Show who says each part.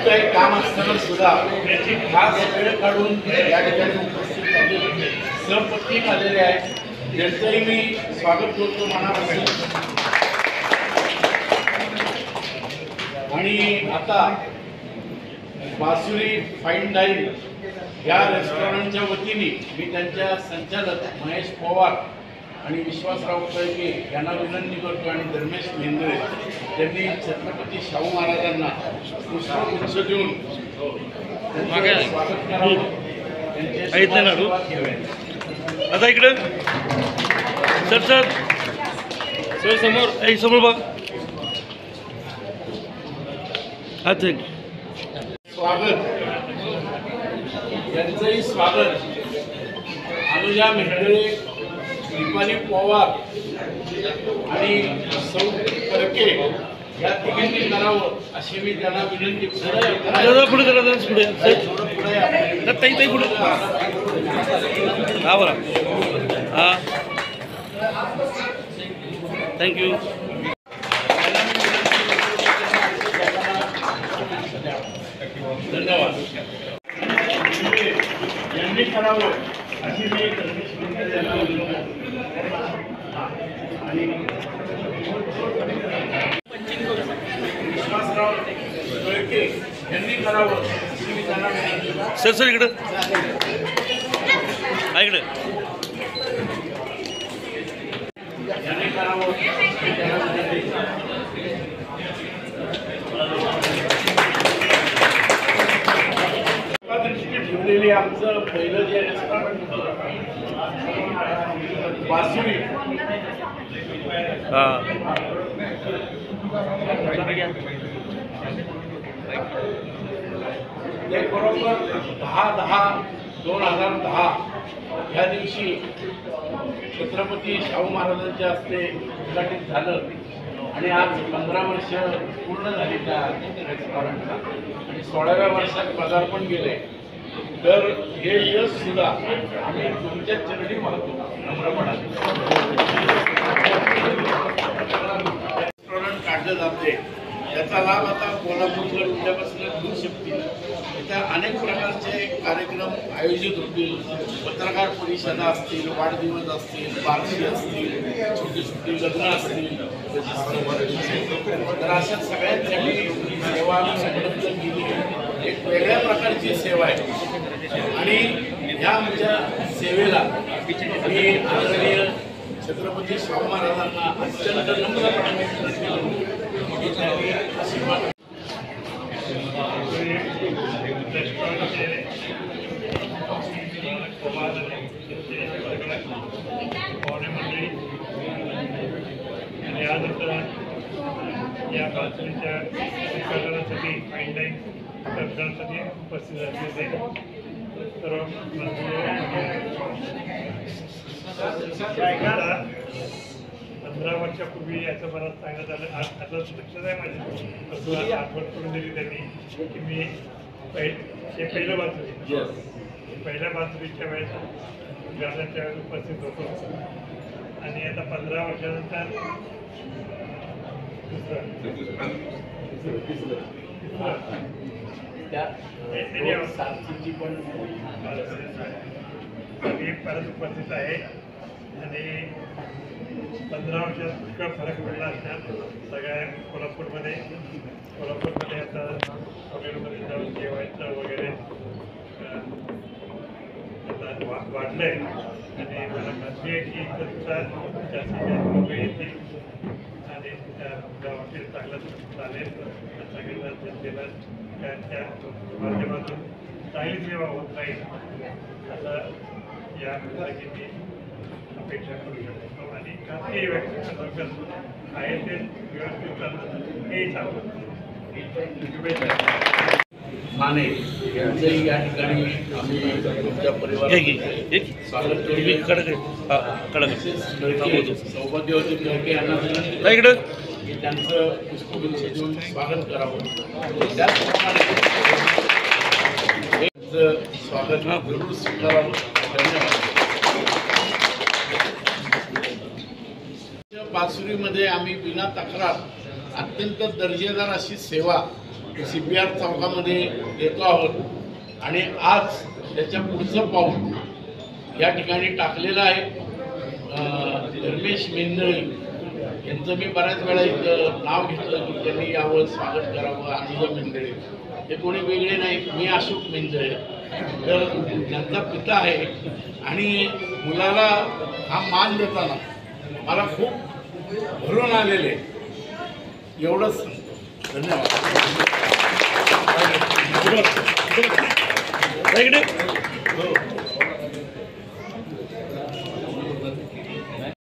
Speaker 1: काही काम असताना सुद्धा खास वेळ काढून या ठिकाणी उपस्थित झाले सहपत्नीक आलेले आहेत, त्यांचंही मी स्वागत करतो मनापासून। आणि आता बासुरी फाईन डाईन या रेस्टॉरंटच्या वतीने मी त्यांच्या संचालक महेश पवार आणि विश्वासराव कळके यांना विनंती करतो आणि धर्मेश मेंदळे त्यांनी छत्रपती शाहू महाराजांना पुष्पगुच्छ देऊन स्वागत करावं, त्यांचे आशीर्वाद घ्यावे।
Speaker 2: आता इकडे सर सर सर समोर समोर बघ
Speaker 1: स्वागत, यांचंही स्वागत अनुजा मेंदळे, दीपाली पवार आणि सौ करके या तिघांनी करावं अशी मी त्यांना विनंती करतो।
Speaker 2: पुढे करा पुढे ताई पुढे हा बरं हां थँक्यू।
Speaker 1: धन्यवाद। यांनी करावं अशी मी आणि विश्वासराव कळके यांनी करावं अशी मी त्यांना विनंती।
Speaker 2: सर सर इकडं इकडे
Speaker 1: यांनी करावं ठेवलेली आमचं पहिलं जे रेस्टॉरंट बासुरी ते बरोबर 10/10/2010 ह्या दिवशी छत्रपती शाहू महाराजांच्या हस्ते उद्घाटित झालं आणि आज 15 वर्ष पूर्ण झाली त्या रेस्टॉरंटला आणि 16व्या वर्षात पदार्पण गेले। तर हे यश सुद्धा आम्ही तुमच्या चरणी मागतो नम्रपणाने। रेस्टॉरंट काढलं जाते याचा लाभ आता कोल्हापूरकर उद्यापासून घेऊ शकतील। इथे अनेक प्रकारचे कार्यक्रम आयोजित होतील, पत्रकार परिषदा असतील, वाढदिवस असतील, बारशी असतील, छोटी छोटी लग्न असतील, तर अशा सगळ्यांसाठी सेवा उपलब्ध केली। एक वेगळ्या प्रकारची सेवा आहे आणि ह्या आमच्या सेवेला मी आदरणीय छत्रपती शाहू महाराजांना अत्यंत नम्रपणे आशीर्वाद।
Speaker 3: या बासुरीच्या विकासासाठी फाईन डाईन दर्शनासाठी उपस्थित असलेले सर्व 15 वर्षापूर्वी याचं मला सांगण्यात आलं। आता लक्षात आहे माझ्या आठवण करून दिली त्यांनी की मी हे पहिलं बासुरी पहिल्या बासुरीच्या वेळेस गाण्याच्या वेळेस उपस्थित होतो आणि आता 15 वर्षानंतर
Speaker 1: सारथीची पण
Speaker 3: परत उपस्थित आहे आणि 15 वर्षात पुष्कळ फरक पडला असणार सगळ्या कोल्हापूरमध्ये आता हॉटेलमध्ये जाऊन जेवायचं वगैरे आता वाढलं आहे आणि मला खात्री आहे की जास्तीत जास्त लोक येतील आणि हॉटेल चांगलं चालेल, सगळ्यांना जनतेला त्यांच्या माध्यमातून चांगली सेवा होत राहील असं या मी अपेक्षा करू शकतो आणि खात्री व्यक्त आहे ते व्यवस्थित चालतं हेही चालतं।
Speaker 1: माने यांचंही या ठिकाणी आम्ही तुमच्या परिवारात स्वागत करू।
Speaker 3: सौभाग्यवती
Speaker 1: यांना
Speaker 2: इकडं
Speaker 1: की त्यांचं पुष्पगुच्छ देऊन स्वागत करावं. त्याचप्रमाणे त्यांचं स्वागत जरूर स्वीकारावं. धन्यवाद. पाचुरीमध्ये आम्ही बिना तक्रार अत्यंत दर्जेदार अशी सेवा CPR चौकामध्ये देतो आहोत आणि आज त्याच्या पुढचं पाऊल या ठिकाणी टाकलेलं आहे. धर्मेश मेंदळे यांचं मी बऱ्याच वेळा इथं नाव घेतलं की त्यांनी यावं, स्वागत करावं. अनुजा मेंदळे हे कोणी वेगळे नाहीत, मी अशोक मेंदळे, तर त्यांचा पिता आहे आणि मुलाला हा मान देताना मला खूप भरून आलेले. एवढंच सांगतो. धन्यवाद.
Speaker 2: इकडे